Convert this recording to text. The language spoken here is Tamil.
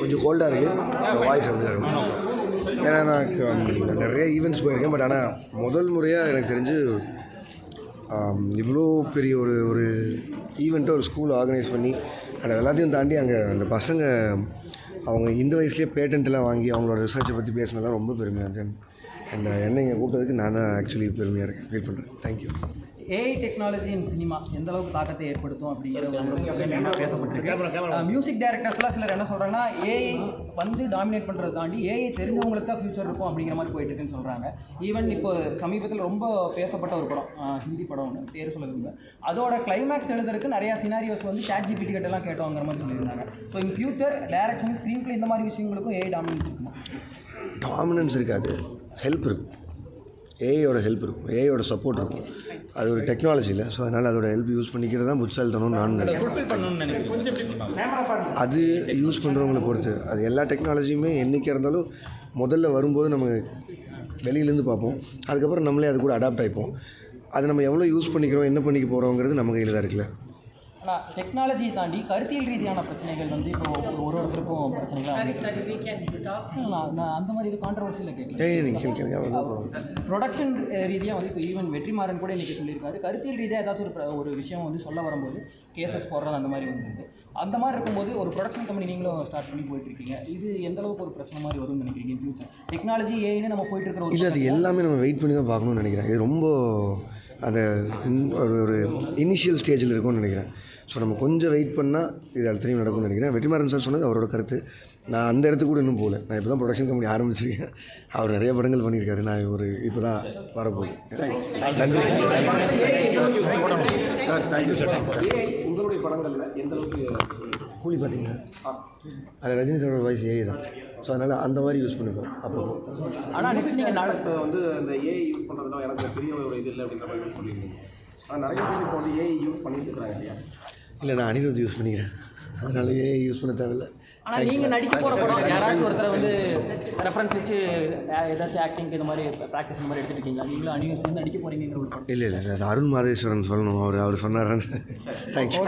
கொஞ்சம் கோல்டாக இருக்குது, வாய்ஸ் அப்படி தான் இருக்கும். ஏன்னா நான் நிறைய ஈவெண்ட்ஸ் போயிருக்கேன். பட் ஆனால் முதல் முறையாக எனக்கு தெரிஞ்சு இவ்வளோ பெரிய ஒரு ஈவெண்ட்டை ஒரு ஸ்கூல் ஆர்கனைஸ் பண்ணி அது எல்லாத்தையும் தாண்டி அங்கே அந்த பசங்க அவங்க இந்த வயசுலேயே பேட்டன்ட்லாம் வாங்கி அவங்களோட ரிசர்ச்சை பற்றி பேசினதெல்லாம் ரொம்ப பெருமையாக இருந்தேன். என்னை இங்கே கூப்பிட்டதுக்கு நான் தான் ஆக்சுவலி பெருமையாக ஃபீல் பண்ணுறேன். Thank you. AI technology in cinema எந்த அளவுக்கு தாக்கத்தை ஏற்படுத்தும் அப்படிங்கிற பேசப்பட்டிருக்கு. மியூசிக் டைரக்டர்ஸ்லாம் சிலர் என்ன சொல்கிறாங்கன்னா, ஏஐ வந்து டாமினேட் பண்ணுறது தாண்டி ஏஐ தெரிஞ்சவங்களுக்கு தான் ஃபியூச்சர் இருக்கும் அப்படிங்கிற மாதிரி போயிட்டு இருக்குன்னு சொல்கிறாங்க. ஈவன் இப்போ சமீபத்தில் ரொம்ப பேசப்பட்ட ஒரு படம், ஹிந்தி படம் ஒன்று, பேர் சொல்ல விரும்ப, அதோட கிளைமேக்ஸ் எழுதுறதுக்கு நிறையா சினாரியோஸ் வந்து ChatGPT கிட்டலாம் கேட்டோங்கிற மாதிரி சொல்லியிருந்தாங்க. So in future direction, screen play இந்த மாதிரி விஷயங்களுக்கும் ஏஐ டாமினன்ஸ் இருக்குமா? டாமினன்ஸ் இருக்காது, ஹெல்ப் இருக்கும். ஏஐயோட ஹெல்ப் இருக்கும், ஏஐயோட சப்போர்ட் இருக்கும். அது ஒரு டெக்னாலஜி இல்லை. ஸோ அதனால் அதோட ஹெல்ப் யூஸ் பண்ணிக்கிறது தான் புட்சாலித்தனம்னு நான் நினைக்கிறேன். அது யூஸ் பண்ணுறவங்கள பொறுத்து. அது எல்லா டெக்னாலஜியுமே என்றைக்கு இருந்தாலும் முதல்ல வரும்போது நம்ம வெளியிலேருந்து பார்ப்போம், அதுக்கப்புறம் நம்மளே அது கூட அடாப்ட் ஆகிப்போம். அது நம்ம எவ்வளோ யூஸ் பண்ணிக்கிறோம், என்ன பண்ணிக்க போகிறோங்கிறது நம்ம கையில் தான் இருக்குல்ல. ஆனால் டெக்னாலஜி தாண்டி கருத்தியல் ரீதியான பிரச்சனைகள் வந்து இப்போ ஒருத்தருக்கும் பிரச்சனைகள் அந்த மாதிரி இது கான்ட்ரவர்சியில் கேட்கல. ப்ரொடக்ஷன் ரீதியாக வந்து இப்போ ஈவன் வெற்றிமாறன் கூட இன்றைக்கி சொல்லியிருக்காரு, கருத்தியல் ரீதியாக ஏதாச்சும் ஒரு விஷயம் வந்து சொல்ல வரும்போது கேசஸ் போடுறது அந்த மாதிரி வந்துருக்கு. அந்த மாதிரி இருக்கும்போது ஒரு ப்ரொடக்ஷன் கம்பெனி நீங்களும் ஸ்டார்ட் பண்ணி போயிட்டுருக்கீங்க. இது எந்த அளவுக்கு ஒரு பிரச்சனை மாதிரி வரும்னு நினைக்கிறீங்க ஃபியூச்சர்? டெக்னாலஜி ஏன்னு நம்ம போயிட்டுருக்கிற இல்லை, அது எல்லாமே நம்ம வெயிட் பண்ணி தான் பார்க்கணும்னு நினைக்கிறேன். இது ரொம்ப அந்த ஒரு இனிஷியல் ஸ்டேஜில் இருக்கும்னு நினைக்கிறேன். ஸோ நம்ம கொஞ்சம் வெயிட் பண்ணால் இது அத்தனையும் நடக்கும்னு நினைக்கிறேன். வெற்றிமாறன் சார் சொன்னது அவரோட கருத்து. நான் அந்த இடத்துக்கு கூட இன்னும் போகல. நான் இப்போ தான் ப்ரொடக்ஷன் கம்பெனி ஆரம்பிச்சிருக்கேன். அவர் நிறைய படங்கள் பண்ணியிருக்காரு. நான் இப்போ தான் வரப்போகுது. நன்றி சார். Thank you sir. உங்களுடைய படங்களில் எந்த அளவுக்கு கூலி பார்த்தீங்கன்னா அது ரஜினி சாரோட வாய்ஸ் ஏஐ தான். ஸோ அதனால் அந்த மாதிரி யூஸ் பண்ணிப்போம் அப்போ. ஆனால் நெக்ஸ்ட் நீங்கள் வந்து இந்த ஏஐ யூஸ் பண்ணுறதுனா எனக்கு பெரிய ஒரு இது இல்லை அப்படின்ற மாதிரி சொல்லியிருந்தீங்க. ஆனால் நிறைய பேர் இப்போ வந்து ஏஐ யூஸ் பண்ணிட்டு இருக்கிறாங்க இல்லையா? இல்லை, நான் அனிருத் யூஸ் பண்ணிக்கிறேன். அதனால ஏஐ யூஸ் பண்ண தேவையில்லை. ஆனால் நீங்கள் நடிக்க போகிற படம் யாராச்சும் ஒருத்தரை வந்து ரெஃபரன்ஸ் வச்சு ஏதாச்சும் ஆக்டிங்க்கு இந்த மாதிரி ப்ராக்டிஸ் இந்த மாதிரி எடுத்துகிட்டு இருக்கீங்க, நீங்களும் அனியூஸ் வந்து நடிக்க போகிறீங்கிற ஒரு படம்? இல்லை, அது அருண் மாதேஸ்வரன் சொல்லணும். அவர் சொன்னாரான்னு. தேங்க்யூ.